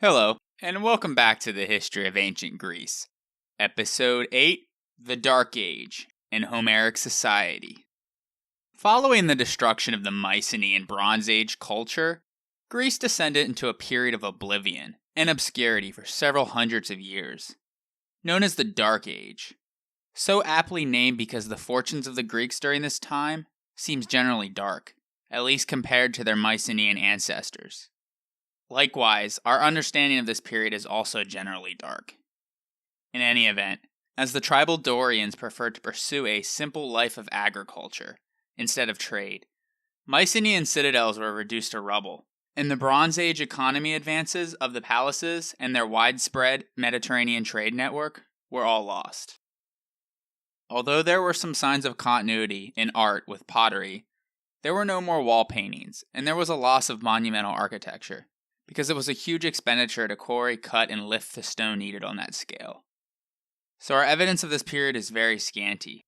Hello, and welcome back to the History of Ancient Greece. Episode 8, The Dark Age in Homeric Society. Following the destruction of the Mycenaean Bronze Age culture, Greece descended into a period of oblivion and obscurity for several hundreds of years, known as the Dark Age. So aptly named because the fortunes of the Greeks during this time seems generally dark, at least compared to their Mycenaean ancestors. Likewise, our understanding of this period is also generally dark. In any event, as the tribal Dorians preferred to pursue a simple life of agriculture instead of trade, Mycenaean citadels were reduced to rubble, and the Bronze Age economy advances of the palaces and their widespread Mediterranean trade network were all lost. Although there were some signs of continuity in art with pottery, there were no more wall paintings, and there was a loss of monumental architecture, because it was a huge expenditure to quarry, cut, and lift the stone needed on that scale. So our evidence of this period is very scanty.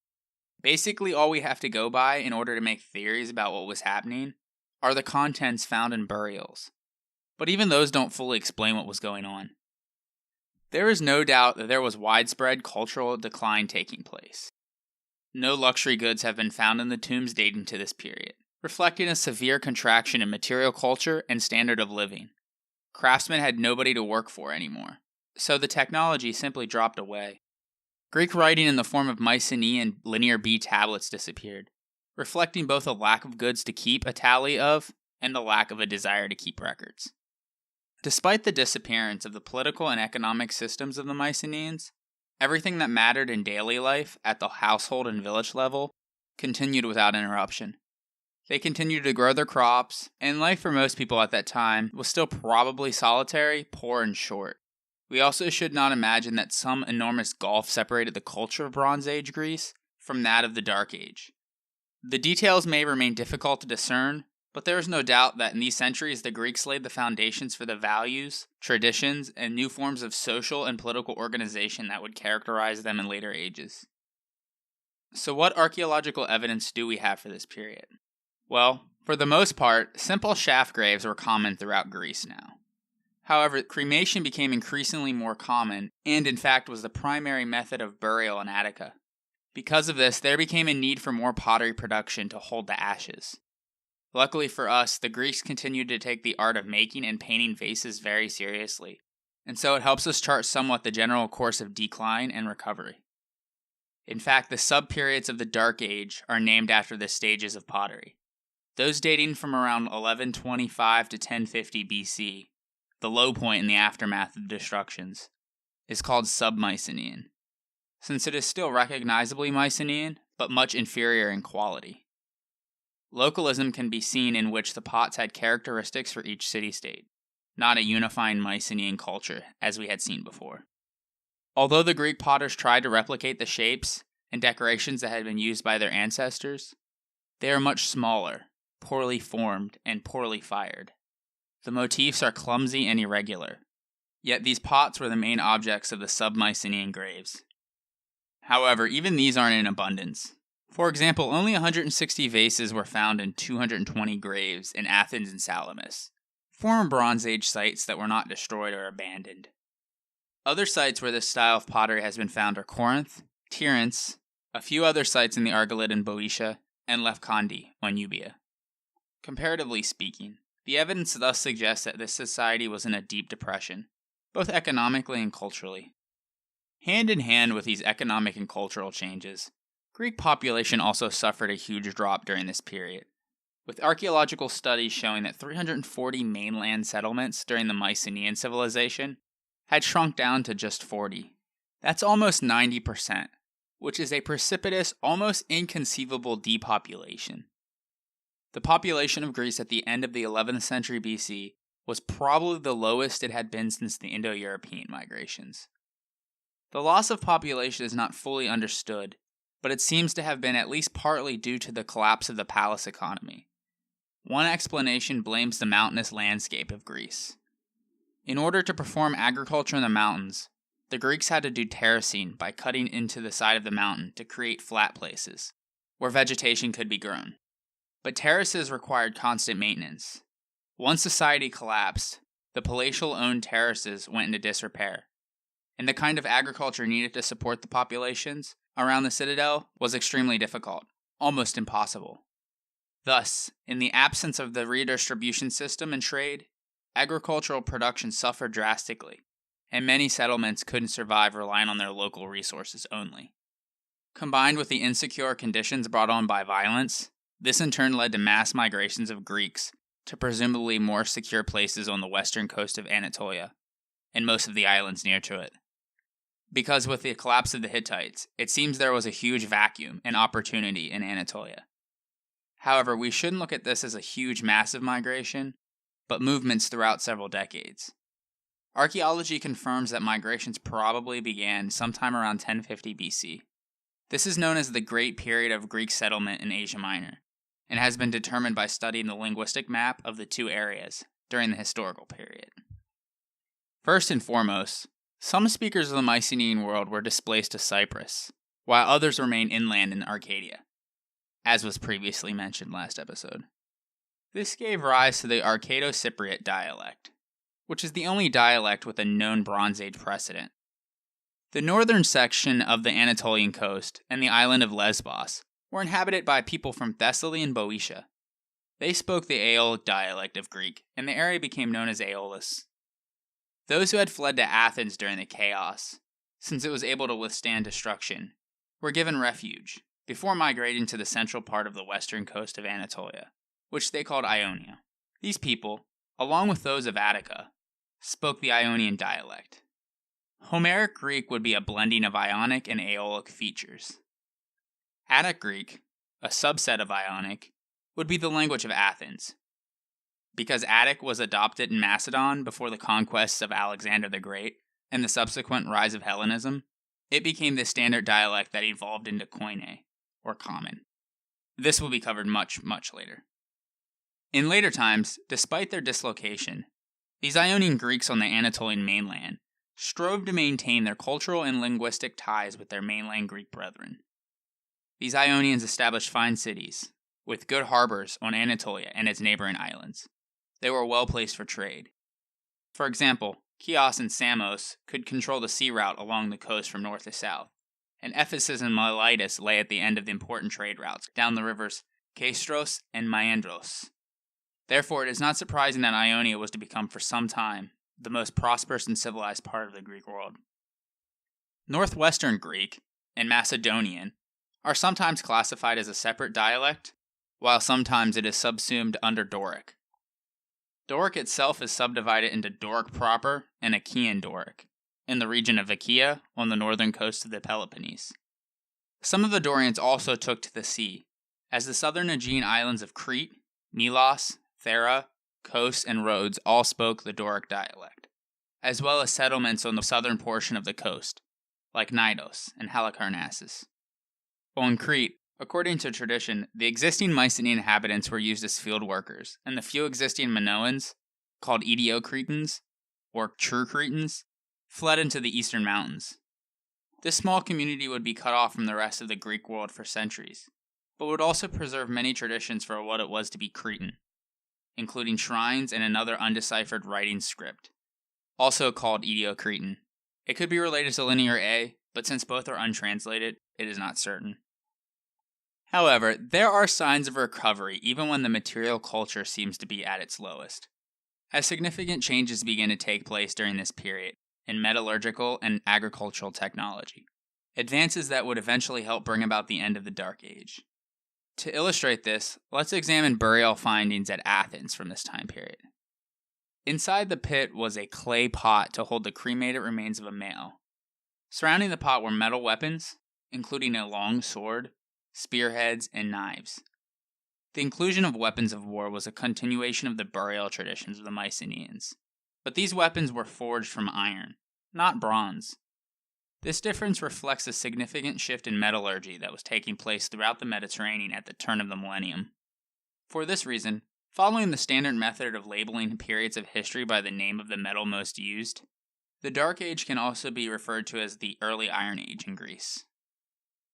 Basically, all we have to go by in order to make theories about what was happening are the contents found in burials. But even those don't fully explain what was going on. There is no doubt that there was widespread cultural decline taking place. No luxury goods have been found in the tombs dating to this period, reflecting a severe contraction in material culture and standard of living. Craftsmen had nobody to work for anymore, so the technology simply dropped away. Greek writing in the form of Mycenaean linear B tablets disappeared, reflecting both a lack of goods to keep a tally of and the lack of a desire to keep records. Despite the disappearance of the political and economic systems of the Mycenaeans, everything that mattered in daily life at the household and village level continued without interruption. They continued to grow their crops, and life for most people at that time was still probably solitary, poor, and short. We also should not imagine that some enormous gulf separated the culture of Bronze Age Greece from that of the Dark Age. The details may remain difficult to discern, but there is no doubt that in these centuries the Greeks laid the foundations for the values, traditions, and new forms of social and political organization that would characterize them in later ages. So what archaeological evidence do we have for this period? Well, for the most part, simple shaft graves were common throughout Greece now. However, cremation became increasingly more common, and in fact was the primary method of burial in Attica. Because of this, there became a need for more pottery production to hold the ashes. Luckily for us, the Greeks continued to take the art of making and painting vases very seriously, and so it helps us chart somewhat the general course of decline and recovery. In fact, the sub-periods of the Dark Age are named after the stages of pottery. Those dating from around 1125 to 1050 BC, the low point in the aftermath of the destructions, is called Sub-Mycenaean, since it is still recognizably Mycenaean, but much inferior in quality. Localism can be seen in which the pots had characteristics for each city-state, not a unifying Mycenaean culture, as we had seen before. Although the Greek potters tried to replicate the shapes and decorations that had been used by their ancestors, they are much smaller, poorly formed, and poorly fired. The motifs are clumsy and irregular, yet these pots were the main objects of the Sub-Mycenaean graves. However, even these aren't in abundance. For example, only 160 vases were found in 220 graves in Athens and Salamis, former Bronze Age sites that were not destroyed or abandoned. Other sites where this style of pottery has been found are Corinth, Tiryns, a few other sites in the Argolid in Boeotia, and Lefkandi on Euboea. Comparatively speaking, the evidence thus suggests that this society was in a deep depression, both economically and culturally. Hand in hand with these economic and cultural changes, Greek population also suffered a huge drop during this period, with archaeological studies showing that 340 mainland settlements during the Mycenaean civilization had shrunk down to just 40. That's almost 90%, which is a precipitous, almost inconceivable depopulation. The population of Greece at the end of the 11th century BC was probably the lowest it had been since the Indo-European migrations. The loss of population is not fully understood, but it seems to have been at least partly due to the collapse of the palace economy. One explanation blames the mountainous landscape of Greece. In order to perform agriculture in the mountains, the Greeks had to do terracing by cutting into the side of the mountain to create flat places, where vegetation could be grown. But terraces required constant maintenance. Once society collapsed, the palatial-owned terraces went into disrepair, and the kind of agriculture needed to support the populations around the citadel was extremely difficult, almost impossible. Thus, in the absence of the redistribution system and trade, agricultural production suffered drastically, and many settlements couldn't survive relying on their local resources only. Combined with the insecure conditions brought on by violence, this in turn led to mass migrations of Greeks to presumably more secure places on the western coast of Anatolia, and most of the islands near to it. Because with the collapse of the Hittites, it seems there was a huge vacuum and opportunity in Anatolia. However, we shouldn't look at this as a huge massive migration, but movements throughout several decades. Archaeology confirms that migrations probably began sometime around 1050 BC. This is known as the Great Period of Greek Settlement in Asia Minor, and has been determined by studying the linguistic map of the two areas during the historical period. First and foremost, some speakers of the Mycenaean world were displaced to Cyprus, while others remained inland in Arcadia, as was previously mentioned last episode. This gave rise to the Arcado-Cypriot dialect, which is the only dialect with a known Bronze Age precedent. The northern section of the Anatolian coast and the island of Lesbos were inhabited by people from Thessaly and Boeotia. They spoke the Aeolic dialect of Greek, and the area became known as Aeolis. Those who had fled to Athens during the chaos, since it was able to withstand destruction, were given refuge, before migrating to the central part of the western coast of Anatolia, which they called Ionia. These people, along with those of Attica, spoke the Ionian dialect. Homeric Greek would be a blending of Ionic and Aeolic features. Attic Greek, a subset of Ionic, would be the language of Athens. Because Attic was adopted in Macedon before the conquests of Alexander the Great and the subsequent rise of Hellenism, it became the standard dialect that evolved into Koine, or Common. This will be covered much, much later. In later times, despite their dislocation, these Ionian Greeks on the Anatolian mainland strove to maintain their cultural and linguistic ties with their mainland Greek brethren. These Ionians established fine cities, with good harbors on Anatolia and its neighboring islands. They were well placed for trade. For example, Chios and Samos could control the sea route along the coast from north to south, and Ephesus and Miletus lay at the end of the important trade routes down the rivers Caistros and Maendros. Therefore, it is not surprising that Ionia was to become for some time the most prosperous and civilized part of the Greek world. Northwestern Greek and Macedonian are sometimes classified as a separate dialect, while sometimes it is subsumed under Doric. Doric itself is subdivided into Doric proper and Achaean Doric, in the region of Achaea on the northern coast of the Peloponnese. Some of the Dorians also took to the sea, as the southern Aegean islands of Crete, Melos, Thera, Kos, and Rhodes all spoke the Doric dialect, as well as settlements on the southern portion of the coast, like Knidos and Halicarnassus. On Crete, according to tradition, the existing Mycenaean inhabitants were used as field workers, and the few existing Minoans, called Ediocretans, or True Cretans, fled into the eastern mountains. This small community would be cut off from the rest of the Greek world for centuries, but would also preserve many traditions for what it was to be Cretan, including shrines and another undeciphered writing script, also called Ediocretan. It could be related to Linear A, but since both are untranslated, it is not certain. However, there are signs of recovery even when the material culture seems to be at its lowest, as significant changes begin to take place during this period in metallurgical and agricultural technology, advances that would eventually help bring about the end of the Dark Age. To illustrate this, let's examine burial findings at Athens from this time period. Inside the pit was a clay pot to hold the cremated remains of a male. Surrounding the pot were metal weapons, including a long sword, spearheads, and knives. The inclusion of weapons of war was a continuation of the burial traditions of the Mycenaeans, but these weapons were forged from iron, not bronze. This difference reflects a significant shift in metallurgy that was taking place throughout the Mediterranean at the turn of the millennium. For this reason, Following the standard method of labeling periods of history by the name of the metal most used, the Dark Age can also be referred to as the Early Iron Age in Greece.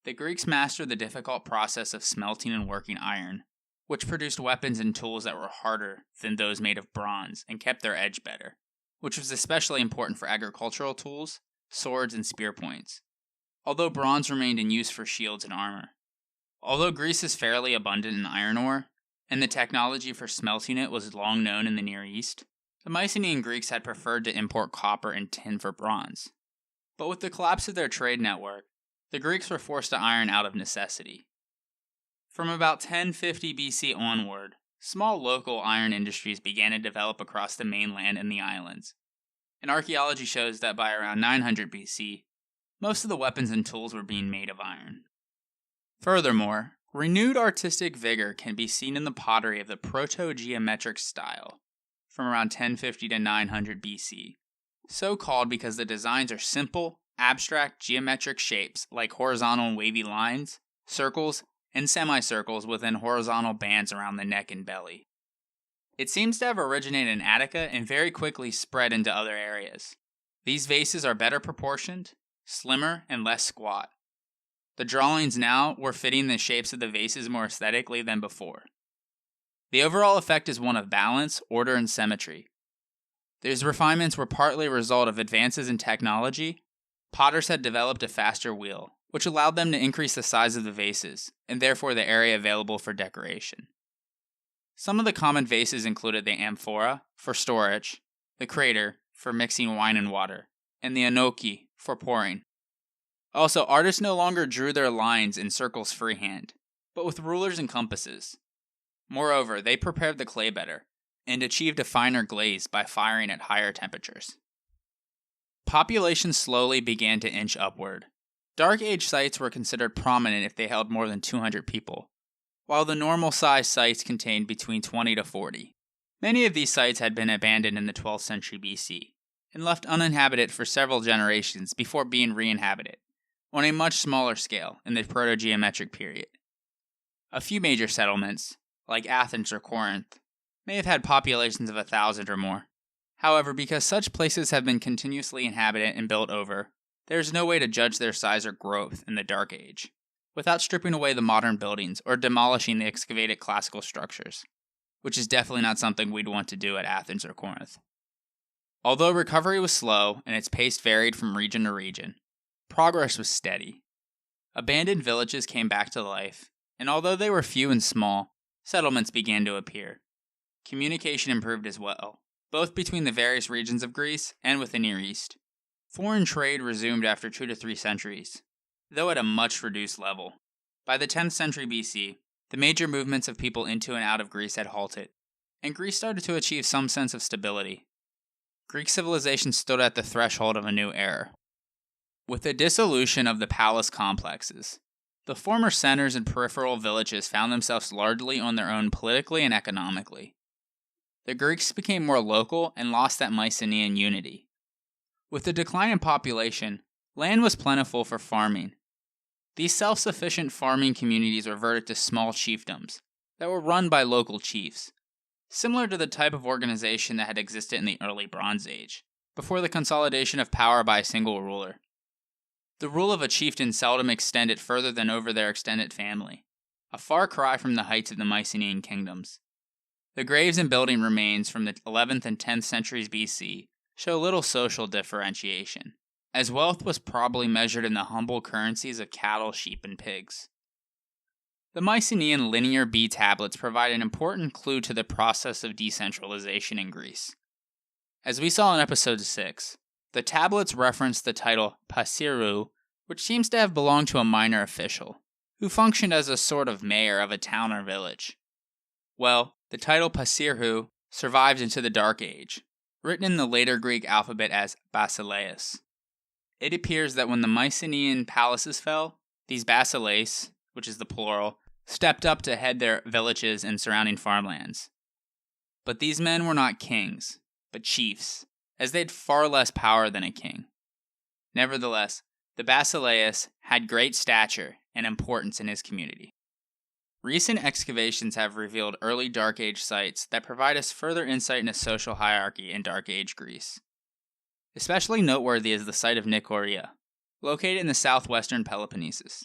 The Greeks mastered the difficult process of smelting and working iron, which produced weapons and tools that were harder than those made of bronze and kept their edge better, which was especially important for agricultural tools, swords, and spear points, although bronze remained in use for shields and armor. Although Greece is fairly abundant in iron ore, and the technology for smelting it was long known in the Near East, the Mycenaean Greeks had preferred to import copper and tin for bronze. But with the collapse of their trade network, the Greeks were forced to iron out of necessity. From about 1050 BC onward, small local iron industries began to develop across the mainland and the islands, and archaeology shows that by around 900 BC, most of the weapons and tools were being made of iron. Furthermore, renewed artistic vigor can be seen in the pottery of the Proto Geometric style, from around 1050 to 900 BC, so called because the designs are simple, abstract geometric shapes like horizontal and wavy lines, circles, and semicircles within horizontal bands around the neck and belly. It seems to have originated in Attica and very quickly spread into other areas. These vases are better proportioned, slimmer, and less squat. The drawings now were fitting the shapes of the vases more aesthetically than before. The overall effect is one of balance, order, and symmetry. These refinements were partly a result of advances in technology. Potters had developed a faster wheel, which allowed them to increase the size of the vases, and therefore the area available for decoration. Some of the common vases included the amphora, for storage, the crater, for mixing wine and water, and the enoki, for pouring. Also, artists no longer drew their lines in circles freehand, but with rulers and compasses. Moreover, they prepared the clay better, and achieved a finer glaze by firing at higher temperatures. Population slowly began to inch upward. Dark Age sites were considered prominent if they held more than 200 people, while the normal-sized sites contained between 20 to 40. Many of these sites had been abandoned in the 12th century BC, and left uninhabited for several generations before being re-inhabited, on a much smaller scale in the Proto Geometric period. A few major settlements, like Athens or Corinth, may have had populations of 1,000 or more. However, because such places have been continuously inhabited and built over, there is no way to judge their size or growth in the Dark Age, without stripping away the modern buildings or demolishing the excavated classical structures, which is definitely not something we'd want to do at Athens or Corinth. Although recovery was slow and its pace varied from region to region, progress was steady. Abandoned villages came back to life, and although they were few and small, settlements began to appear. Communication improved as well, both between the various regions of Greece and with the Near East. Foreign trade resumed after 2 to 3 centuries, though at a much reduced level. By the 10th century BC, the major movements of people into and out of Greece had halted, and Greece started to achieve some sense of stability. Greek civilization stood at the threshold of a new era. With the dissolution of the palace complexes, the former centers and peripheral villages found themselves largely on their own politically and economically. The Greeks became more local and lost that Mycenaean unity. With the decline in population, land was plentiful for farming. These self-sufficient farming communities reverted to small chiefdoms that were run by local chiefs, similar to the type of organization that had existed in the early Bronze Age, before the consolidation of power by a single ruler. The rule of a chieftain seldom extended further than over their extended family, a far cry from the heights of the Mycenaean kingdoms. The graves and building remains from the 11th and 10th centuries BC show little social differentiation, as wealth was probably measured in the humble currencies of cattle, sheep, and pigs. The Mycenaean linear B tablets provide an important clue to the process of decentralization in Greece. As we saw in episode 6, the tablets reference the title Passirou, which seems to have belonged to a minor official, who functioned as a sort of mayor of a town or village. Well, the title Passirou survived into the Dark Age, written in the later Greek alphabet as Bass Elias. It appears that when the Mycenaean palaces fell, these basileis, which is the plural, stepped up to head their villages and surrounding farmlands. But these men were not kings, but chiefs, as they had far less power than a king. Nevertheless, the basileus had great stature and importance in his community. Recent excavations have revealed early Dark Age sites that provide us further insight into social hierarchy in Dark Age Greece. Especially noteworthy is the site of Nichoria, located in the southwestern Peloponnesus.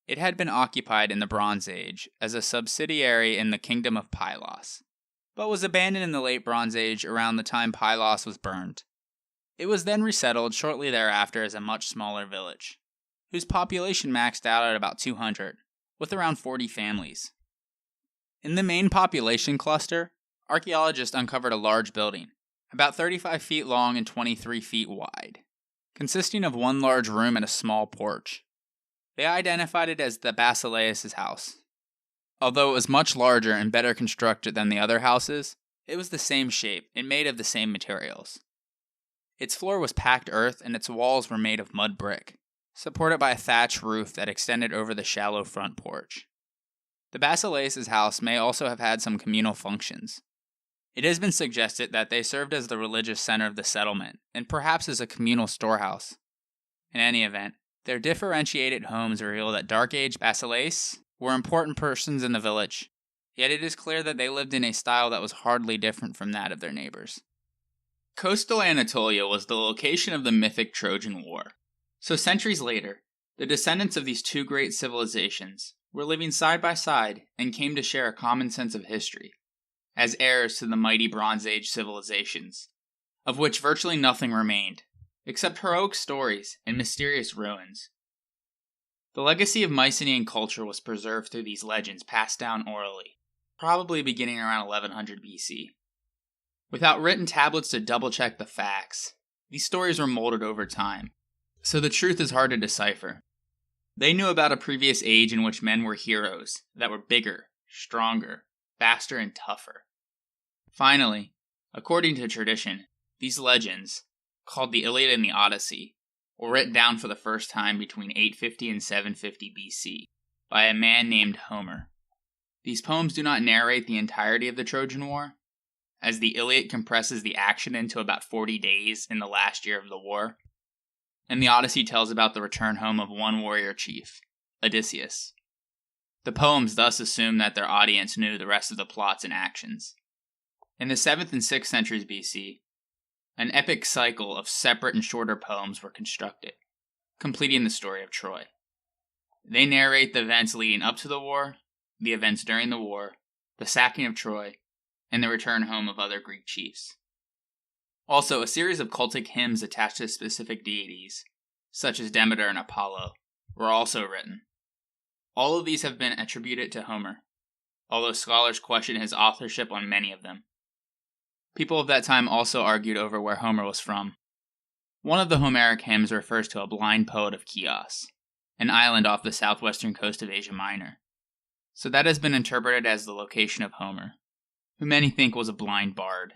It had been occupied in the Bronze Age as a subsidiary in the kingdom of Pylos, but was abandoned in the late Bronze Age around the time Pylos was burned. It was then resettled shortly thereafter as a much smaller village, whose population maxed out at about 200, with around 40 families. In the main population cluster, archaeologists uncovered a large building, about 35 feet long and 23 feet wide, consisting of one large room and a small porch. They identified it as the Bass Elias' house. Although it was much larger and better constructed than the other houses, it was the same shape and made of the same materials. Its floor was packed earth and its walls were made of mud brick, supported by a thatched roof that extended over the shallow front porch. The Bass Elias' house may also have had some communal functions. It has been suggested that they served as the religious center of the settlement, and perhaps as a communal storehouse. In any event, their differentiated homes reveal that Dark Age Bass Elias were important persons in the village, yet it is clear that they lived in a style that was hardly different from that of their neighbors. Coastal Anatolia was the location of the mythic Trojan War. So centuries later, the descendants of these two great civilizations were living side by side and came to share a common sense of history, as heirs to the mighty Bronze Age civilizations, of which virtually nothing remained, except heroic stories and mysterious ruins. The legacy of Mycenaean culture was preserved through these legends passed down orally, probably beginning around 1100 BC. Without written tablets to double-check the facts, these stories were molded over time, so the truth is hard to decipher. They knew about a previous age in which men were heroes that were bigger, stronger, faster, and tougher. Finally, according to tradition, these legends, called the Iliad and the Odyssey, were written down for the first time between 850 and 750 BC by a man named Homer. These poems do not narrate the entirety of the Trojan War, as the Iliad compresses the action into about 40 days in the last year of the war, and the Odyssey tells about the return home of one warrior chief, Odysseus. The poems thus assume that their audience knew the rest of the plots and actions. In the 7th and 6th centuries BC, an epic cycle of separate and shorter poems were constructed, completing the story of Troy. They narrate the events leading up to the war, the events during the war, the sacking of Troy, and the return home of other Greek chiefs. Also, a series of cultic hymns attached to specific deities, such as Demeter and Apollo, were also written. All of these have been attributed to Homer, although scholars question his authorship on many of them. People of that time also argued over where Homer was from. One of the Homeric hymns refers to a blind poet of Chios, an island off the southwestern coast of Asia Minor. So that has been interpreted as the location of Homer, who many think was a blind bard.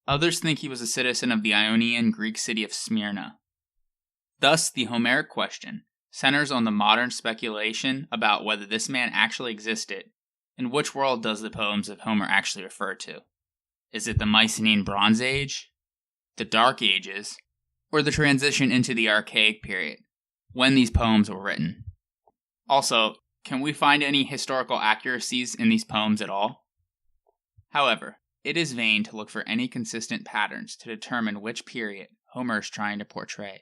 Others think he was a citizen of the Ionian Greek city of Smyrna. Thus, the Homeric question centers on the modern speculation about whether this man actually existed, and which world does the poems of Homer actually refer to. Is it the Mycenaean Bronze Age, the Dark Ages, or the transition into the Archaic period, when these poems were written? Also, can we find any historical accuracies in these poems at all? However, it is vain to look for any consistent patterns to determine which period Homer is trying to portray,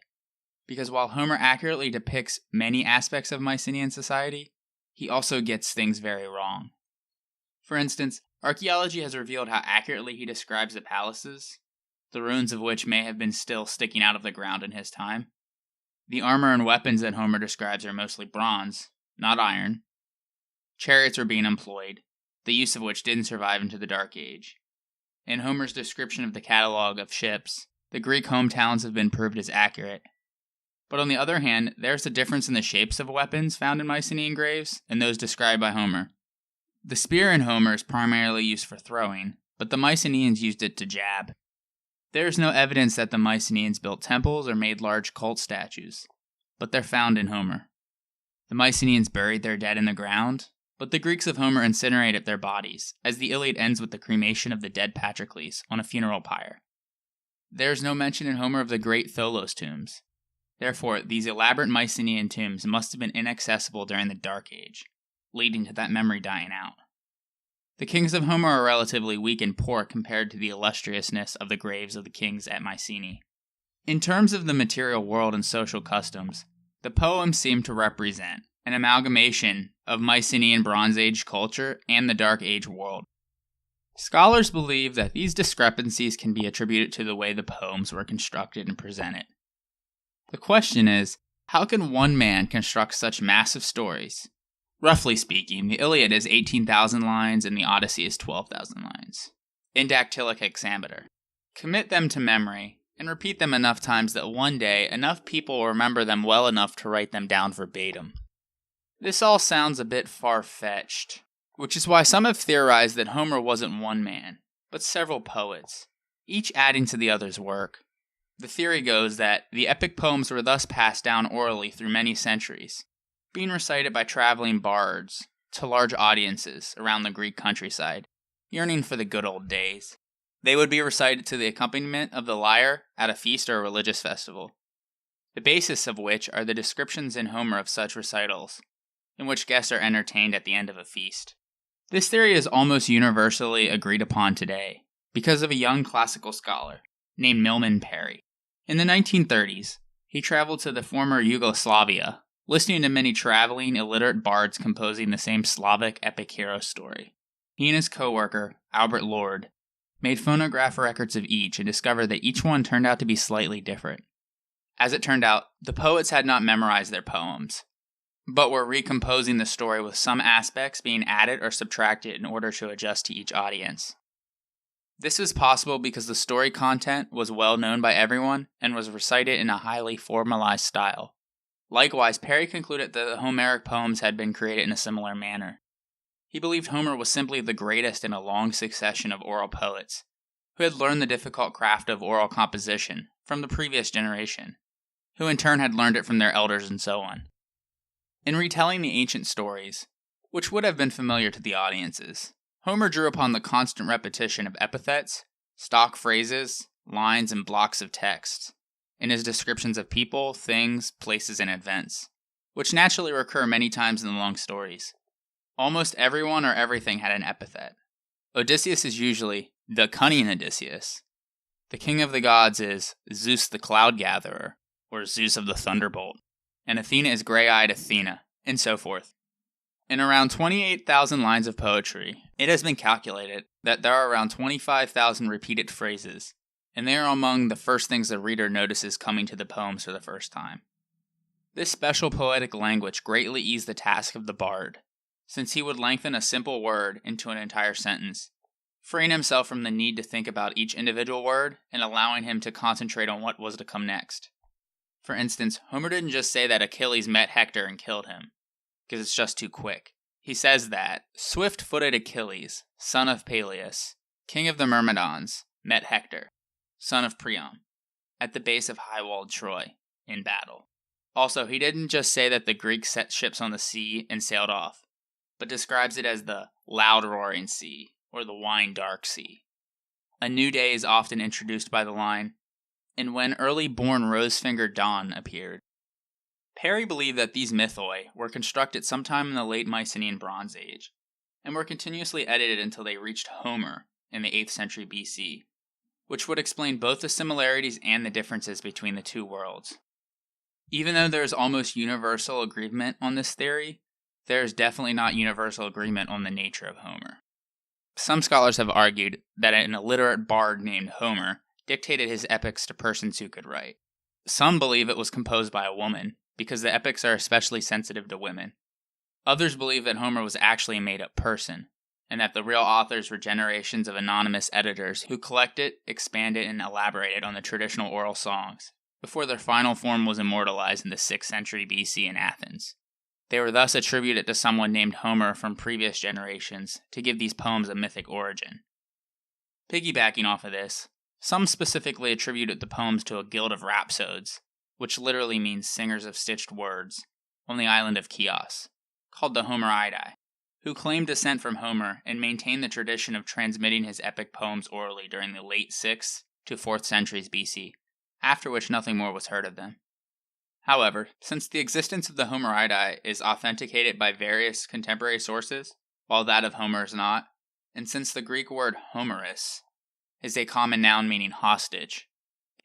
because while Homer accurately depicts many aspects of Mycenaean society, he also gets things very wrong. For instance, archaeology has revealed how accurately he describes the palaces, the ruins of which may have been still sticking out of the ground in his time. The armor and weapons that Homer describes are mostly bronze, not iron. Chariots were being employed, the use of which didn't survive into the Dark Age. In Homer's description of the catalog of ships, the Greek hometowns have been proved as accurate. But on the other hand, there's a difference in the shapes of weapons found in Mycenaean graves and those described by Homer. The spear in Homer is primarily used for throwing, but the Mycenaeans used it to jab. There is no evidence that the Mycenaeans built temples or made large cult statues, but they're found in Homer. The Mycenaeans buried their dead in the ground, but the Greeks of Homer incinerated their bodies, as the Iliad ends with the cremation of the dead Patroclus on a funeral pyre. There is no mention in Homer of the great Tholos tombs. Therefore, these elaborate Mycenaean tombs must have been inaccessible during the Dark Age, leading to that memory dying out. The kings of Homer are relatively weak and poor compared to the illustriousness of the graves of the kings at Mycenae. In terms of the material world and social customs, the poems seem to represent an amalgamation of Mycenaean Bronze Age culture and the Dark Age world. Scholars believe that these discrepancies can be attributed to the way the poems were constructed and presented. The question is, how can one man construct such massive stories? Roughly speaking, the Iliad is 18,000 lines and the Odyssey is 12,000 lines. In dactylic hexameter. Commit them to memory, and repeat them enough times that one day enough people will remember them well enough to write them down verbatim. This all sounds a bit far-fetched, which is why some have theorized that Homer wasn't one man, but several poets, each adding to the other's work. The theory goes that the epic poems were thus passed down orally through many centuries, being recited by traveling bards to large audiences around the Greek countryside, yearning for the good old days. They would be recited to the accompaniment of the lyre at a feast or a religious festival, the basis of which are the descriptions in Homer of such recitals, in which guests are entertained at the end of a feast. This theory is almost universally agreed upon today, because of a young classical scholar named Milman Parry. In the 1930s, he traveled to the former Yugoslavia, listening to many traveling, illiterate bards composing the same Slavic epic hero story. He and his co-worker, Albert Lord, made phonograph records of each and discovered that each one turned out to be slightly different. As it turned out, the poets had not memorized their poems, but were recomposing the story with some aspects being added or subtracted in order to adjust to each audience. This was possible because the story content was well known by everyone and was recited in a highly formalized style. Likewise, Parry concluded that the Homeric poems had been created in a similar manner. He believed Homer was simply the greatest in a long succession of oral poets, who had learned the difficult craft of oral composition from the previous generation, who in turn had learned it from their elders and so on. In retelling the ancient stories, which would have been familiar to the audiences, Homer drew upon the constant repetition of epithets, stock phrases, lines, and blocks of text in his descriptions of people, things, places, and events, which naturally recur many times in the long stories. Almost everyone or everything had an epithet. Odysseus is usually the cunning Odysseus. The king of the gods is Zeus the cloud gatherer, or Zeus of the thunderbolt, and Athena is gray-eyed Athena, and so forth. In around 28,000 lines of poetry, it has been calculated that there are around 25,000 repeated phrases, and they are among the first things the reader notices coming to the poems for the first time. This special poetic language greatly eased the task of the bard, since he would lengthen a simple word into an entire sentence, freeing himself from the need to think about each individual word and allowing him to concentrate on what was to come next. For instance, Homer didn't just say that Achilles met Hector and killed him, because it's just too quick. He says that swift-footed Achilles, son of Peleus, king of the Myrmidons, met Hector, son of Priam, at the base of high-walled Troy, in battle. Also, he didn't just say that the Greeks set ships on the sea and sailed off, but describes it as the loud-roaring sea, or the wine-dark sea. A new day is often introduced by the line, and when early-born rose-fingered dawn appeared. Parry believed that these mythoi were constructed sometime in the late Mycenaean Bronze Age, and were continuously edited until they reached Homer in the 8th century BC, which would explain both the similarities and the differences between the two worlds. Even though there is almost universal agreement on this theory, there is definitely not universal agreement on the nature of Homer. Some scholars have argued that an illiterate bard named Homer dictated his epics to persons who could write. Some believe it was composed by a woman, because the epics are especially sensitive to women. Others believe that Homer was actually a made-up person, and that the real authors were generations of anonymous editors who collected, expanded, and elaborated on the traditional oral songs, before their final form was immortalized in the 6th century BC in Athens. They were thus attributed to someone named Homer from previous generations to give these poems a mythic origin. Piggybacking off of this, some specifically attributed the poems to a guild of rhapsodes, which literally means singers of stitched words, on the island of Chios, called the Homeridi, who claimed descent from Homer and maintained the tradition of transmitting his epic poems orally during the late 6th to 4th centuries BC, after which nothing more was heard of them. However, since the existence of the Homeridae is authenticated by various contemporary sources, while that of Homer is not, and since the Greek word homeros is a common noun meaning hostage,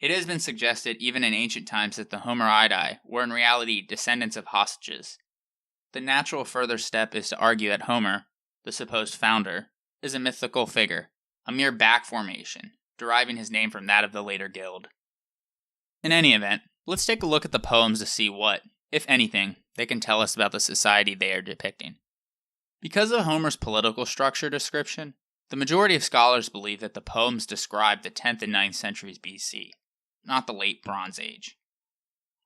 it has been suggested even in ancient times that the Homeridae were in reality descendants of hostages. The natural further step is to argue that Homer, the supposed founder, is a mythical figure, a mere back formation, deriving his name from that of the later guild. In any event, let's take a look at the poems to see what, if anything, they can tell us about the society they are depicting. Because of Homer's political structure description, the majority of scholars believe that the poems describe the 10th and 9th centuries BC, not the late Bronze Age.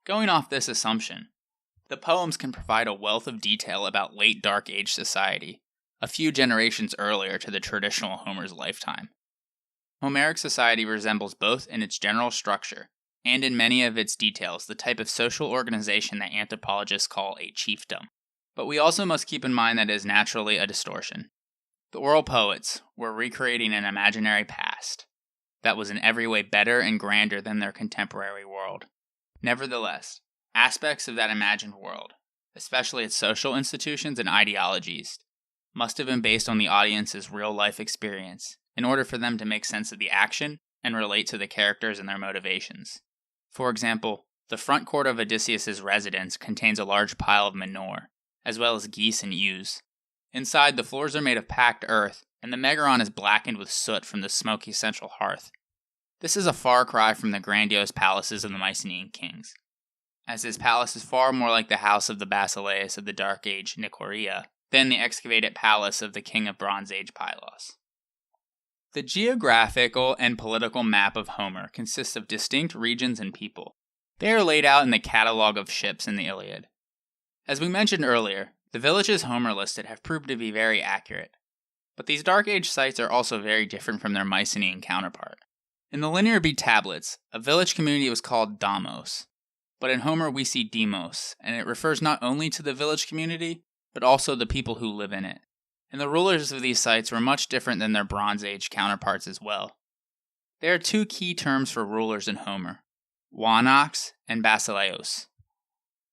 Going off this assumption, the poems can provide a wealth of detail about late Dark Age society, a few generations earlier to the traditional Homer's lifetime. Homeric society resembles both in its general structure and in many of its details the type of social organization that anthropologists call a chiefdom. But we also must keep in mind that it is naturally a distortion. The oral poets were recreating an imaginary past that was in every way better and grander than their contemporary world. Nevertheless, aspects of that imagined world, especially its social institutions and ideologies, must have been based on the audience's real-life experience in order for them to make sense of the action and relate to the characters and their motivations. For example, the front court of Odysseus' residence contains a large pile of manure, as well as geese and ewes. Inside, the floors are made of packed earth, and the Megaron is blackened with soot from the smoky central hearth. This is a far cry from the grandiose palaces of the Mycenaean kings, as his palace is far more like the house of the Bass Elias of the Dark Age Nichoria than the excavated palace of the king of Bronze Age Pylos. The geographical and political map of Homer consists of distinct regions and people. They are laid out in the catalogue of ships in the Iliad. As we mentioned earlier, the villages Homer listed have proved to be very accurate, but these Dark Age sites are also very different from their Mycenaean counterpart. In the Linear B tablets, a village community was called Damos, but in Homer we see Demos, and it refers not only to the village community, but also the people who live in it. And the rulers of these sites were much different than their Bronze Age counterparts as well. There are two key terms for rulers in Homer, Wanax and Basileus.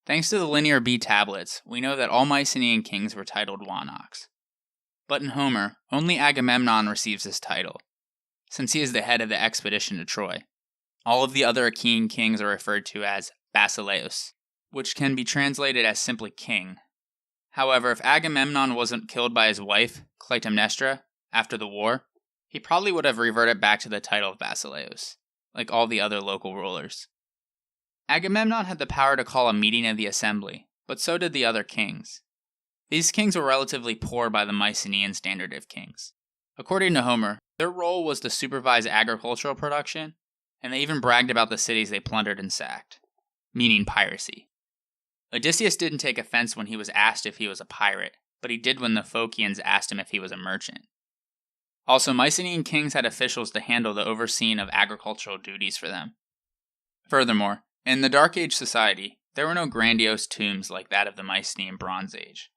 Thanks to the Linear B tablets, we know that all Mycenaean kings were titled Wanax. But in Homer, only Agamemnon receives this title, since he is the head of the expedition to Troy. All of the other Achaean kings are referred to as Basileus, which can be translated as simply king. However, if Agamemnon wasn't killed by his wife, Clytemnestra, after the war, he probably would have reverted back to the title of Basileus, like all the other local rulers. Agamemnon had the power to call a meeting of the assembly, but so did the other kings. These kings were relatively poor by the Mycenaean standard of kings. According to Homer, their role was to supervise agricultural production, and they even bragged about the cities they plundered and sacked, meaning piracy. Odysseus didn't take offense when he was asked if he was a pirate, but he did when the Phocians asked him if he was a merchant. Also, Mycenaean kings had officials to handle the overseeing of agricultural duties for them. Furthermore, in the Dark Age society, there were no grandiose tombs like that of the Mycenaean Bronze Age.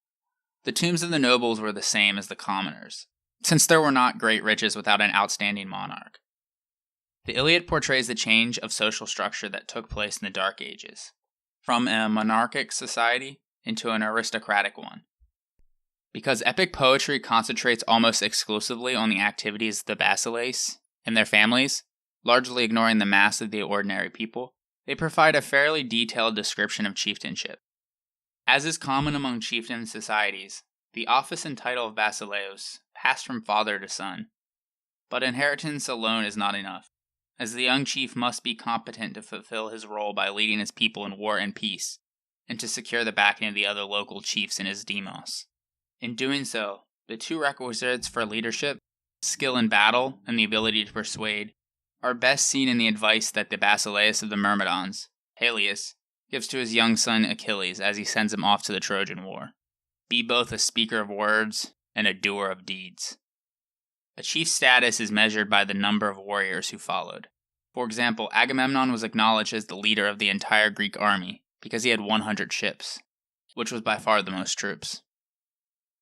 The tombs of the nobles were the same as the commoners, since there were not great riches without an outstanding monarch. The Iliad portrays the change of social structure that took place in the Dark Ages, from a monarchic society into an aristocratic one. Because epic poetry concentrates almost exclusively on the activities of the basileis and their families, largely ignoring the mass of the ordinary people, they provide a fairly detailed description of chieftainship. As is common among chieftain societies, the office and title of basileus passed from father to son. But inheritance alone is not enough, as the young chief must be competent to fulfill his role by leading his people in war and peace, and to secure the backing of the other local chiefs in his demos. In doing so, the two requisites for leadership, skill in battle and the ability to persuade, are best seen in the advice that the Basileus of the Myrmidons, Peleus, gives to his young son Achilles as he sends him off to the Trojan War. Be both a speaker of words and a doer of deeds. A chief's status is measured by the number of warriors who followed. For example, Agamemnon was acknowledged as the leader of the entire Greek army because he had 100 ships, which was by far the most troops.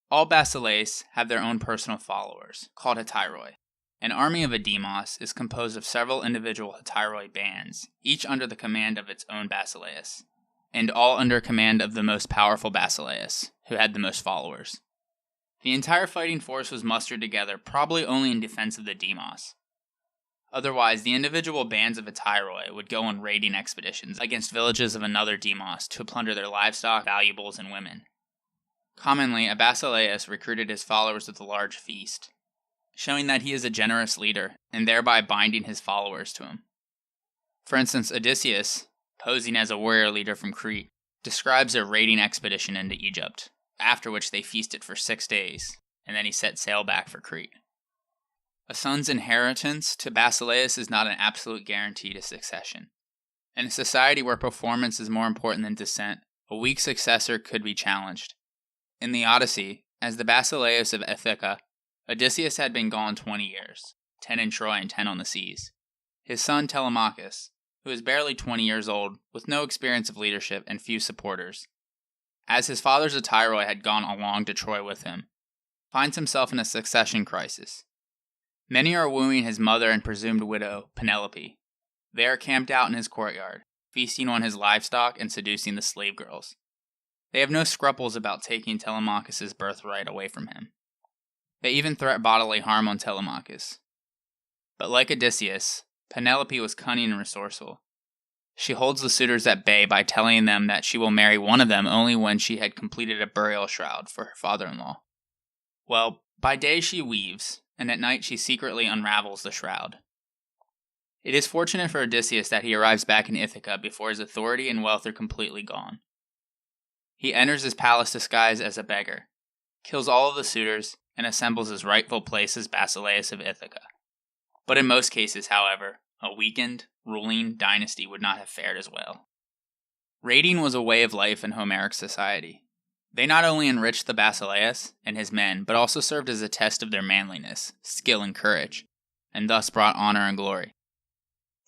All basileis have their own personal followers, called hetairoi. An army of a demos is composed of several individual hetairoi bands, each under the command of its own basileus. and all under command of the most powerful Bass Elias, who had the most followers. The entire fighting force was mustered together, probably only in defense of the demos. Otherwise, the individual bands of Etiroi would go on raiding expeditions against villages of another demos to plunder their livestock, valuables, and women. Commonly, a Bass Elias recruited his followers with a large feast, showing that he is a generous leader, and thereby binding his followers to him. For instance, Odysseus, posing as a warrior leader from Crete, describes a raiding expedition into Egypt, after which they feasted for 6 days, and then he set sail back for Crete. A son's inheritance to Bass Elias is not an absolute guarantee to succession. In a society where performance is more important than descent, a weak successor could be challenged. In the Odyssey, as the Bass Elias of Ithaca, Odysseus had been gone 20 years, 10 in Troy and 10 on the seas. His son Telemachus, who was barely 20 years old, with no experience of leadership and few supporters, as his father's Etiroi had gone along to Troy with him, finds himself in a succession crisis. Many are wooing his mother and presumed widow, Penelope. They are camped out in his courtyard, feasting on his livestock and seducing the slave girls. They have no scruples about taking Telemachus' birthright away from him. They even threat bodily harm on Telemachus. But like Odysseus, Penelope was cunning and resourceful. She holds the suitors at bay by telling them that she will marry one of them only when she had completed a burial shroud for her father-in-law. Well, by day she weaves, and at night she secretly unravels the shroud. It is fortunate for Odysseus that he arrives back in Ithaca before his authority and wealth are completely gone. He enters his palace disguised as a beggar, kills all of the suitors, and assembles his rightful place as Bass Elias of Ithaca. But in most cases, however, a weakened, ruling dynasty would not have fared as well. Raiding was a way of life in Homeric society. They not only enriched the Bass Elias and his men, but also served as a test of their manliness, skill, and courage, and thus brought honor and glory.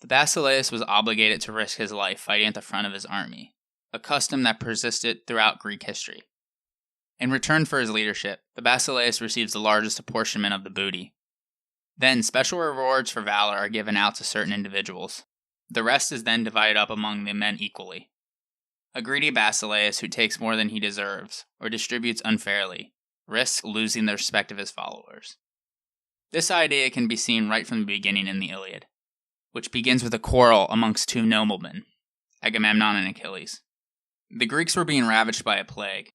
The Bass Elias was obligated to risk his life fighting at the front of his army, a custom that persisted throughout Greek history. In return for his leadership, the Bass Elias receives the largest apportionment of the booty. Then, special rewards for valor are given out to certain individuals. The rest is then divided up among the men equally. A greedy Bass Elias who takes more than he deserves, or distributes unfairly, risks losing the respect of his followers. This idea can be seen right from the beginning in the Iliad, which begins with a quarrel amongst two noblemen, Agamemnon and Achilles. The Greeks were being ravaged by a plague,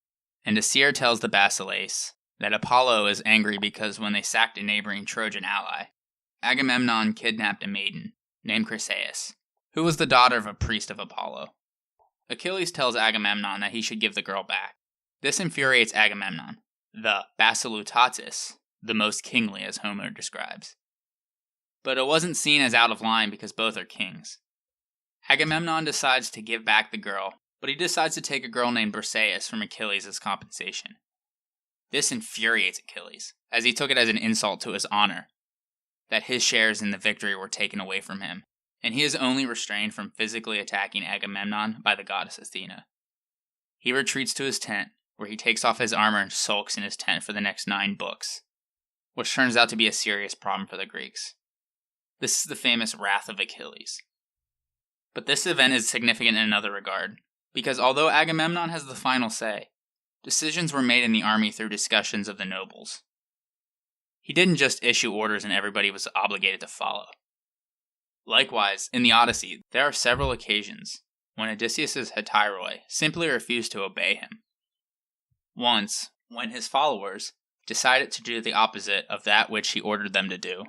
and a seer tells the Bass Elias that Apollo is angry because when they sacked a neighboring Trojan ally, Agamemnon kidnapped a maiden named Chryseis, who was the daughter of a priest of Apollo. Achilles tells Agamemnon that he should give the girl back. This infuriates Agamemnon, the Basilutatis, the most kingly as Homer describes. But it wasn't seen as out of line because both are kings. Agamemnon decides to give back the girl, but he decides to take a girl named Briseis from Achilles as compensation. This infuriates Achilles, as he took it as an insult to his honor, that his shares in the victory were taken away from him, and he is only restrained from physically attacking Agamemnon by the goddess Athena. He retreats to his tent, where he takes off his armor and sulks in his tent for the next 9 books, which turns out to be a serious problem for the Greeks. This is the famous Wrath of Achilles. But this event is significant in another regard, because although Agamemnon has the final say, decisions were made in the army through discussions of the nobles. He didn't just issue orders and everybody was obligated to follow. Likewise, in the Odyssey, there are several occasions when Odysseus' Etiroi simply refused to obey him. Once, when his followers decided to do the opposite of that which he ordered them to do,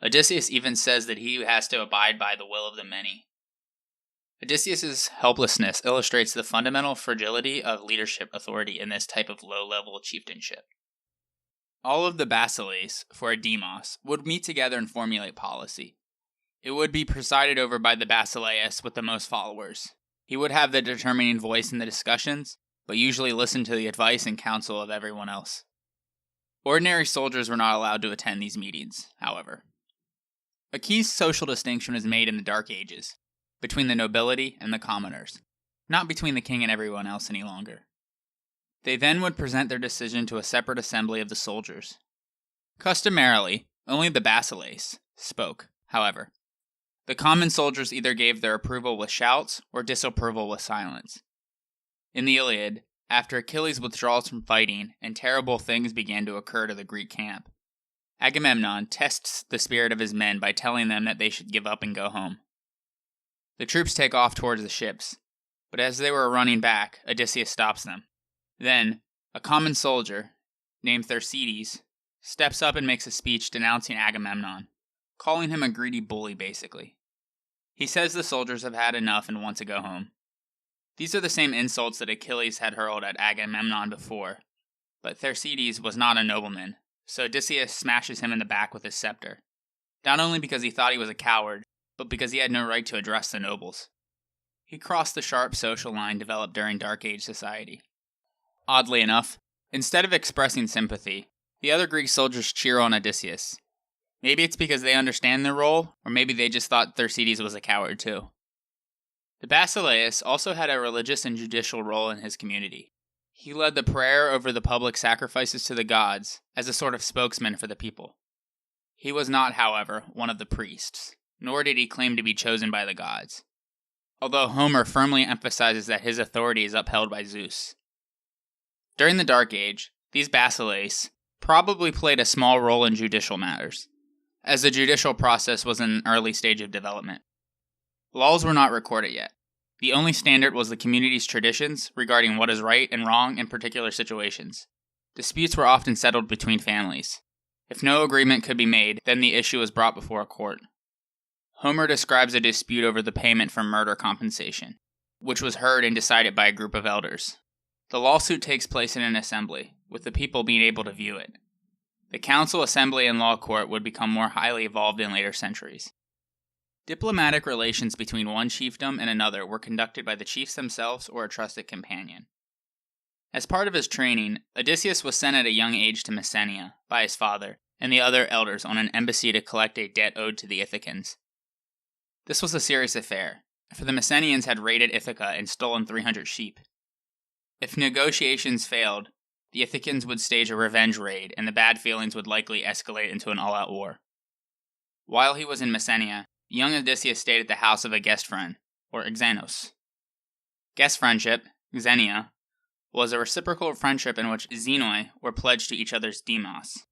Odysseus even says that he has to abide by the will of the many. Odysseus' helplessness illustrates the fundamental fragility of leadership authority in this type of low-level chieftainship. All of the basileis, for a demos, would meet together and formulate policy. It would be presided over by the Bass Elias with the most followers. He would have the determining voice in the discussions, but usually listen to the advice and counsel of everyone else. Ordinary soldiers were not allowed to attend these meetings, however. A key social distinction is made in the Dark Ages, between the nobility and the commoners, not between the king and everyone else any longer. They then would present their decision to a separate assembly of the soldiers. Customarily, only the basileis spoke, however. The common soldiers either gave their approval with shouts or disapproval with silence. In the Iliad, after Achilles withdraws from fighting and terrible things began to occur to the Greek camp, Agamemnon tests the spirit of his men by telling them that they should give up and go home. The troops take off towards the ships, but as they were running back, Odysseus stops them. Then, a common soldier, named Thersites, steps up and makes a speech denouncing Agamemnon, calling him a greedy bully basically. He says the soldiers have had enough and want to go home. These are the same insults that Achilles had hurled at Agamemnon before, but Thersites was not a nobleman, so Odysseus smashes him in the back with his scepter, not only because he thought he was a coward, but because he had no right to address the nobles. He crossed the sharp social line developed during Dark Age society. Oddly enough, instead of expressing sympathy, the other Greek soldiers cheer on Odysseus. Maybe it's because they understand their role, or maybe they just thought Thersites was a coward too. The Bass Elias also had a religious and judicial role in his community. He led the prayer over the public sacrifices to the gods as a sort of spokesman for the people. He was not, however, one of the priests, nor did he claim to be chosen by the gods, although Homer firmly emphasizes that his authority is upheld by Zeus. During the Dark Age, these basileis probably played a small role in judicial matters, as the judicial process was in an early stage of development. Laws were not recorded yet. The only standard was the community's traditions regarding what is right and wrong in particular situations. Disputes were often settled between families. If no agreement could be made, then the issue was brought before a court. Homer describes a dispute over the payment for murder compensation, which was heard and decided by a group of elders. The lawsuit takes place in an assembly, with the people being able to view it. The council, assembly, and law court would become more highly evolved in later centuries. Diplomatic relations between one chiefdom and another were conducted by the chiefs themselves or a trusted companion. As part of his training, Odysseus was sent at a young age to Messenia by his father and the other elders on an embassy to collect a debt owed to the Ithacans. This was a serious affair, for the Messenians had raided Ithaca and stolen 300 sheep. If negotiations failed, the Ithacans would stage a revenge raid and the bad feelings would likely escalate into an all-out war. While he was in Messenia, young Odysseus stayed at the house of a guest friend, or Xenos. Guest friendship, xenia, was a reciprocal friendship in which xenoi were pledged to each other's demos.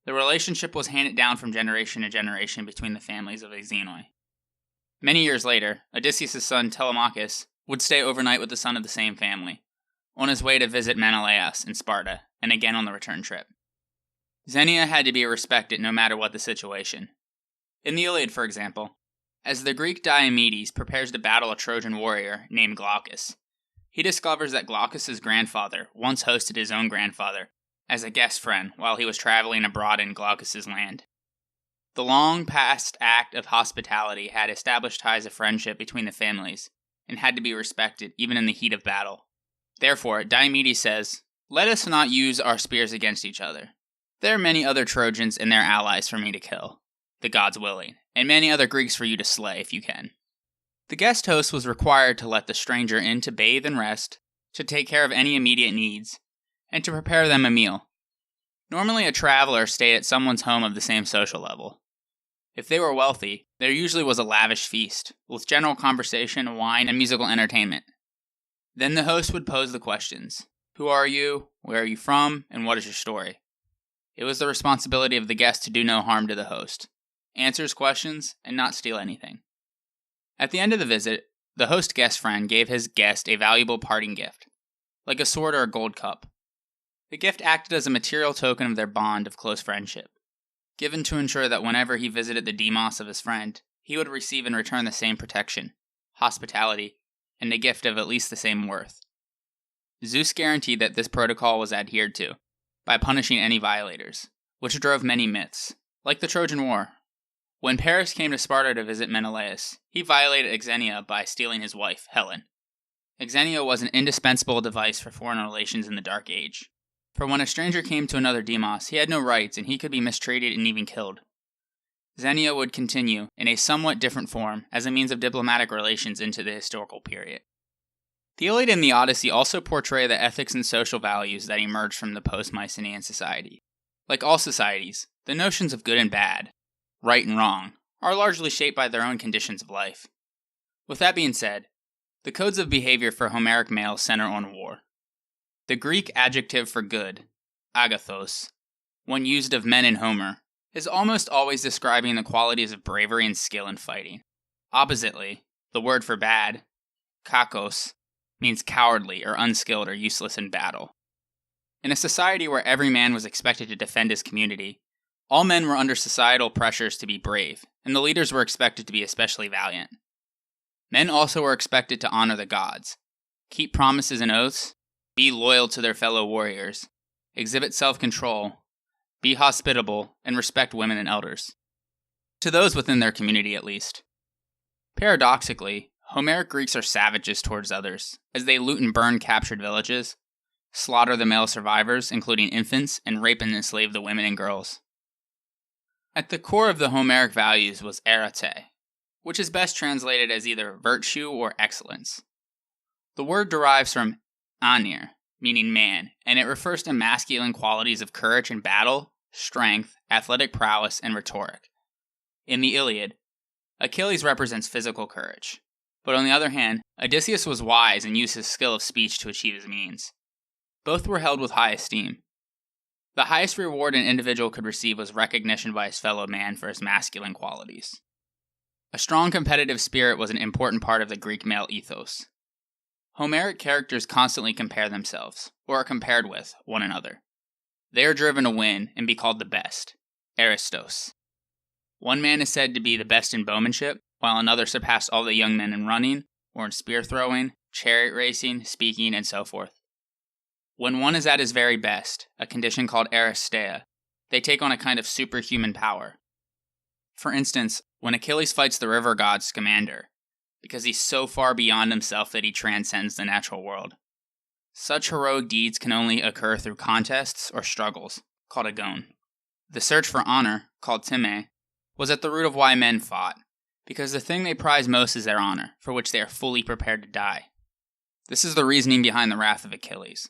The relationship was handed down from generation to generation between the families of the xenoi. Many years later, Odysseus' son Telemachus would stay overnight with the son of the same family, on his way to visit Menelaus in Sparta, and again on the return trip. Xenia had to be respected no matter what the situation. In the Iliad, for example, as the Greek Diomedes prepares to battle a Trojan warrior named Glaucus, he discovers that Glaucus' grandfather once hosted his own grandfather as a guest friend while he was traveling abroad in Glaucus' land. The long-past act of hospitality had established ties of friendship between the families and had to be respected even in the heat of battle. Therefore, Diomedes says, "Let us not use our spears against each other. There are many other Trojans and their allies for me to kill, the gods willing, and many other Greeks for you to slay if you can." The guest host was required to let the stranger in to bathe and rest, to take care of any immediate needs, and to prepare them a meal. Normally a traveler stayed at someone's home of the same social level. If they were wealthy, there usually was a lavish feast, with general conversation, wine, and musical entertainment. Then the host would pose the questions: who are you, where are you from, and what is your story? It was the responsibility of the guest to do no harm to the host, answer his questions, and not steal anything. At the end of the visit, the host guest friend gave his guest a valuable parting gift, like a sword or a gold cup. The gift acted as a material token of their bond of close friendship, given to ensure that whenever he visited the demos of his friend, he would receive in return the same protection, hospitality, and a gift of at least the same worth. Zeus guaranteed that this protocol was adhered to, by punishing any violators, which drove many myths, like the Trojan War. When Paris came to Sparta to visit Menelaus, he violated Xenia by stealing his wife, Helen. Xenia was an indispensable device for foreign relations in the Dark Age, for when a stranger came to another demos, he had no rights and he could be mistreated and even killed. Xenia would continue, in a somewhat different form, as a means of diplomatic relations into the historical period. The Iliad and the Odyssey also portray the ethics and social values that emerged from the post-Mycenaean society. Like all societies, the notions of good and bad, right and wrong, are largely shaped by their own conditions of life. With that being said, The codes of behavior for Homeric males center on war. The Greek adjective for good, agathos, when used of men in Homer, is almost always describing the qualities of bravery and skill in fighting. Oppositely, the word for bad, kakos, means cowardly or unskilled or useless in battle. In a society where every man was expected to defend his community, all men were under societal pressures to be brave, and the leaders were expected to be especially valiant. Men also were expected to honor the gods, keep promises and oaths, be loyal to their fellow warriors, exhibit self-control, be hospitable, and respect women and elders. To those within their community, at least. Paradoxically, Homeric Greeks are savages towards others, as they loot and burn captured villages, slaughter the male survivors, including infants, and rape and enslave the women and girls. At the core of the Homeric values was arete, which is best translated as either virtue or excellence. The word derives from anir, meaning man, and it refers to masculine qualities of courage in battle, strength, athletic prowess, and rhetoric. In the Iliad, Achilles represents physical courage, but on the other hand, Odysseus was wise and used his skill of speech to achieve his means. Both were held with high esteem. The highest reward an individual could receive was recognition by his fellow man for his masculine qualities. A strong competitive spirit was an important part of the Greek male ethos. Homeric characters constantly compare themselves, or are compared with, one another. They are driven to win and be called the best, aristos. One man is said to be the best in bowmanship, while another surpassed all the young men in running, or in spear throwing, chariot racing, speaking, and so forth. When one is at his very best, a condition called aristeia, they take on a kind of superhuman power. For instance, when Achilles fights the river god Scamander, because he's so far beyond himself that he transcends the natural world. Such heroic deeds can only occur through contests or struggles, called agone. The search for honor, called time, was at the root of why men fought, because the thing they prize most is their honor, for which they are fully prepared to die. This is the reasoning behind the Wrath of Achilles.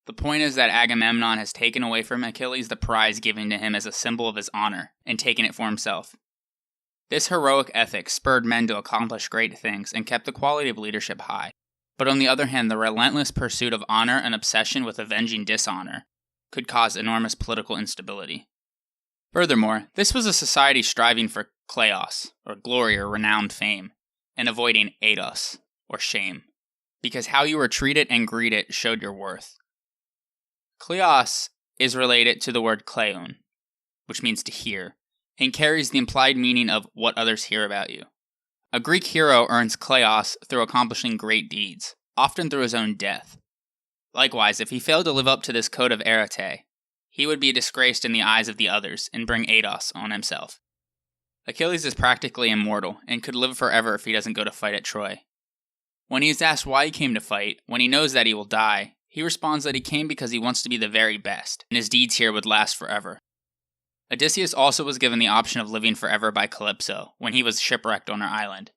The point is that Agamemnon has taken away from Achilles the prize given to him as a symbol of his honor, and taken it for himself. This heroic ethic spurred men to accomplish great things and kept the quality of leadership high. But on the other hand, the relentless pursuit of honor and obsession with avenging dishonor could cause enormous political instability. Furthermore, this was a society striving for kleos, or glory or renowned fame, and avoiding eidos, or shame, because how you were treated and greeted showed your worth. Kleos is related to the word kleon, which means to hear, and carries the implied meaning of what others hear about you. A Greek hero earns kleos through accomplishing great deeds, often through his own death. Likewise, if he failed to live up to this code of arete, he would be disgraced in the eyes of the others and bring eidos on himself. Achilles is practically immortal and could live forever if he doesn't go to fight at Troy. When he is asked why he came to fight, when he knows that he will die, he responds that he came because he wants to be the very best, and his deeds here would last forever. Odysseus also was given the option of living forever by Calypso when he was shipwrecked on her island,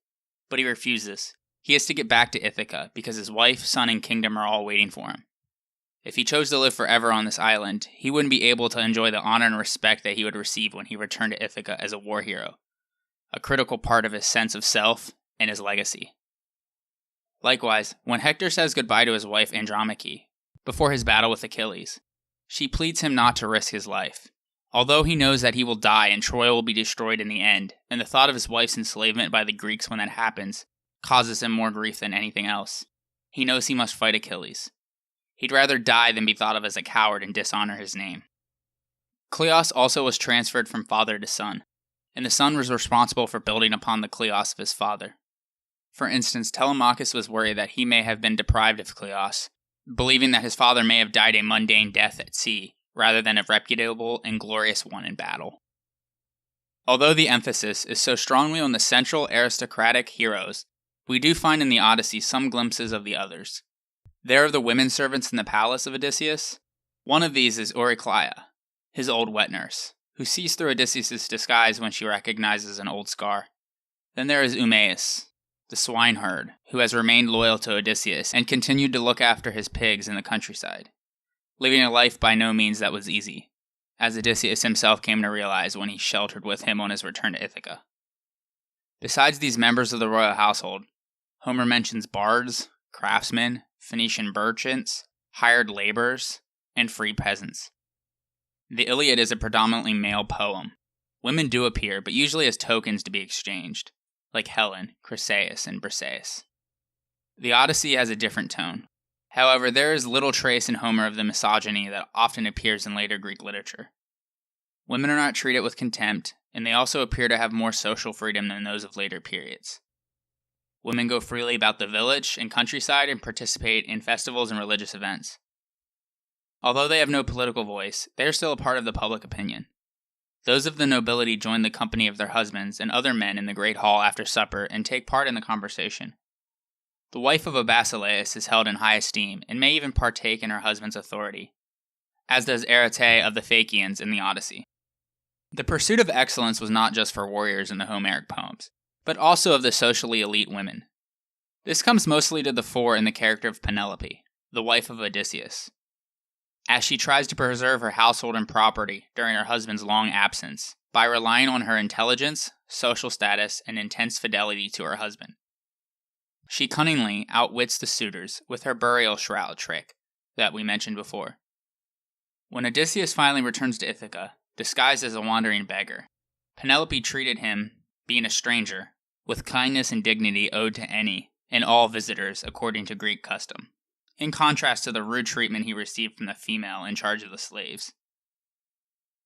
but he refuses. He has to get back to Ithaca because his wife, son, and kingdom are all waiting for him. If he chose to live forever on this island, he wouldn't be able to enjoy the honor and respect that he would receive when he returned to Ithaca as a war hero, a critical part of his sense of self and his legacy. Likewise, when Hector says goodbye to his wife Andromache, before his battle with Achilles, she pleads him not to risk his life. Although he knows that he will die and Troy will be destroyed in the end, and the thought of his wife's enslavement by the Greeks when that happens causes him more grief than anything else, he knows he must fight Achilles. He'd rather die than be thought of as a coward and dishonor his name. Kleos also was transferred from father to son, and the son was responsible for building upon the kleos of his father. For instance, Telemachus was worried that he may have been deprived of kleos, believing that his father may have died a mundane death at sea, rather than a reputable and glorious one in battle. Although the emphasis is so strongly on the central aristocratic heroes, we do find in the Odyssey some glimpses of the others. There are the women servants in the palace of Odysseus. One of these is Eurycleia, his old wet nurse, who sees through Odysseus' disguise when she recognizes an old scar. Then there is Eumaeus, the swineherd, who has remained loyal to Odysseus and continued to look after his pigs in the countryside, living a life by no means that was easy, as Odysseus himself came to realize when he sheltered with him on his return to Ithaca. Besides these members of the royal household, Homer mentions bards, craftsmen, Phoenician merchants, hired laborers, and free peasants. The Iliad is a predominantly male poem. Women do appear, but usually as tokens to be exchanged, like Helen, Chryseis, and Briseis. The Odyssey has a different tone. However, there is little trace in Homer of the misogyny that often appears in later Greek literature. Women are not treated with contempt, and they also appear to have more social freedom than those of later periods. Women go freely about the village and countryside and participate in festivals and religious events. Although they have no political voice, they are still a part of the public opinion. Those of the nobility join the company of their husbands and other men in the great hall after supper and take part in the conversation. The wife of a Bass Elias is held in high esteem and may even partake in her husband's authority, as does Arete of the Phaeacians in the Odyssey. The pursuit of excellence was not just for warriors in the Homeric poems, but also of the socially elite women. This comes mostly to the fore in the character of Penelope, the wife of Odysseus, as she tries to preserve her household and property during her husband's long absence by relying on her intelligence, social status, and intense fidelity to her husband. She cunningly outwits the suitors with her burial shroud trick that we mentioned before. When Odysseus finally returns to Ithaca, disguised as a wandering beggar, Penelope treated him, being a stranger, with kindness and dignity owed to any and all visitors according to Greek custom, in contrast to the rude treatment he received from the female in charge of the slaves.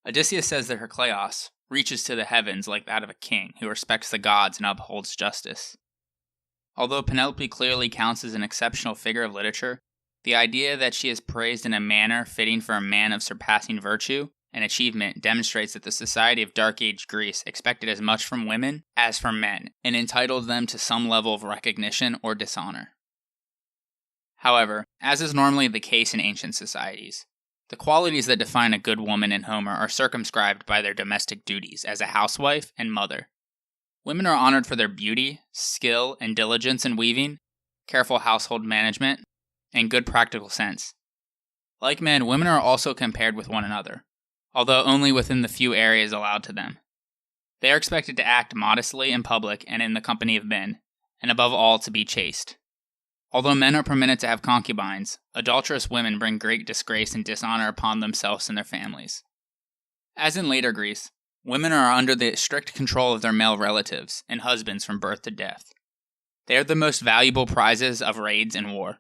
Odysseus says that Heracleios reaches to the heavens like that of a king who respects the gods and upholds justice. Although Penelope clearly counts as an exceptional figure of literature, the idea that she is praised in a manner fitting for a man of surpassing virtue and achievement demonstrates that the society of Dark Age Greece expected as much from women as from men, and entitled them to some level of recognition or dishonor. However, as is normally the case in ancient societies, the qualities that define a good woman in Homer are circumscribed by their domestic duties as a housewife and mother. Women are honored for their beauty, skill, and diligence in weaving, careful household management, and good practical sense. Like men, women are also compared with one another, although only within the few areas allowed to them. They are expected to act modestly in public and in the company of men, and above all to be chaste. Although men are permitted to have concubines, adulterous women bring great disgrace and dishonor upon themselves and their families. As in later Greece, women are under the strict control of their male relatives and husbands from birth to death. They are the most valuable prizes of raids and war,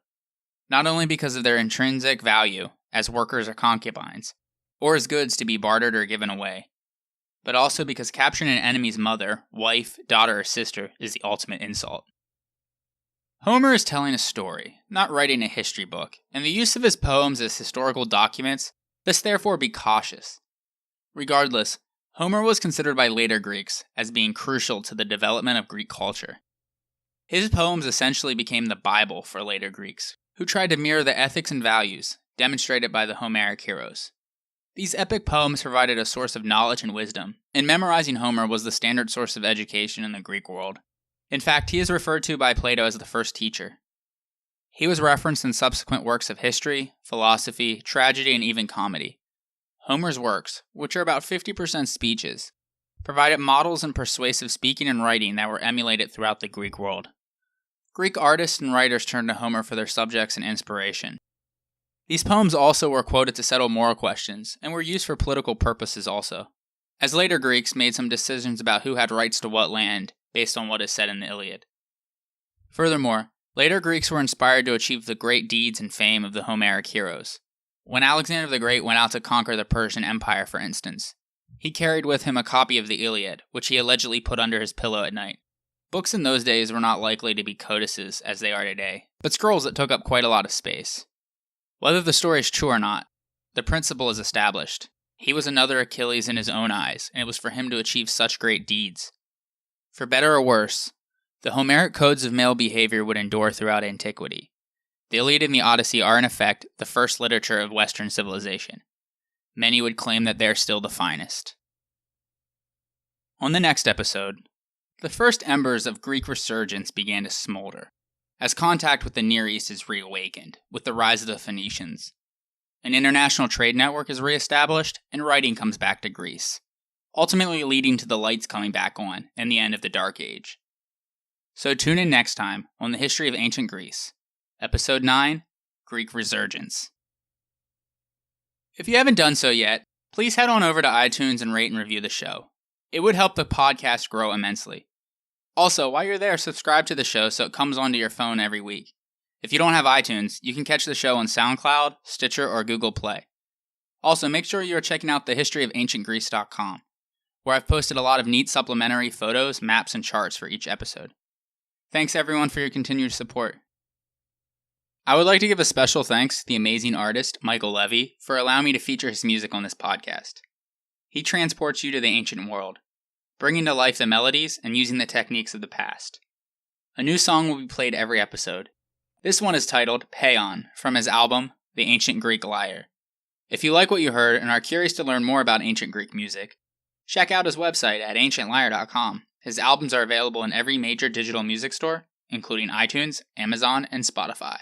not only because of their intrinsic value as workers or concubines, or as goods to be bartered or given away, but also because capturing an enemy's mother, wife, daughter, or sister is the ultimate insult. Homer is telling a story, not writing a history book, and the use of his poems as historical documents must therefore be cautious. Regardless, Homer was considered by later Greeks as being crucial to the development of Greek culture. His poems essentially became the Bible for later Greeks, who tried to mirror the ethics and values demonstrated by the Homeric heroes. These epic poems provided a source of knowledge and wisdom, and memorizing Homer was the standard source of education in the Greek world. In fact, he is referred to by Plato as the first teacher. He was referenced in subsequent works of history, philosophy, tragedy, and even comedy. Homer's works, which are about 50% speeches, provided models in persuasive speaking and writing that were emulated throughout the Greek world. Greek artists and writers turned to Homer for their subjects and inspiration. These poems also were quoted to settle moral questions, and were used for political purposes also, as later Greeks made some decisions about who had rights to what land, based on what is said in the Iliad. Furthermore, later Greeks were inspired to achieve the great deeds and fame of the Homeric heroes. When Alexander the Great went out to conquer the Persian Empire, for instance, he carried with him a copy of the Iliad, which he allegedly put under his pillow at night. Books in those days were not likely to be codices as they are today, but scrolls that took up quite a lot of space. Whether the story is true or not, the principle is established. He was another Achilles in his own eyes, and it was for him to achieve such great deeds. For better or worse, the Homeric codes of male behavior would endure throughout antiquity. The Iliad and the Odyssey are in effect the first literature of Western civilization. Many would claim that they're still the finest. On the next episode, the first embers of Greek resurgence began to smolder, as contact with the Near East is reawakened with the rise of the Phoenicians. An international trade network is reestablished, and writing comes back to Greece, ultimately leading to the lights coming back on and the end of the Dark Age. So tune in next time on the history of ancient Greece, Episode 9, Greek Resurgence. If you haven't done so yet, please head on over to iTunes and rate and review the show. It would help the podcast grow immensely. Also, while you're there, subscribe to the show so it comes onto your phone every week. If you don't have iTunes, you can catch the show on SoundCloud, Stitcher, or Google Play. Also, make sure you are checking out thehistoryofancientgreece.com, where I've posted a lot of neat supplementary photos, maps, and charts for each episode. Thanks everyone for your continued support. I would like to give a special thanks to the amazing artist, Michael Levy, for allowing me to feature his music on this podcast. He transports you to the ancient world, bringing to life the melodies and using the techniques of the past. A new song will be played every episode. This one is titled Paeon, from his album, The Ancient Greek Lyre. If you like what you heard and are curious to learn more about ancient Greek music, check out his website at ancientlyre.com. His albums are available in every major digital music store, including iTunes, Amazon, and Spotify.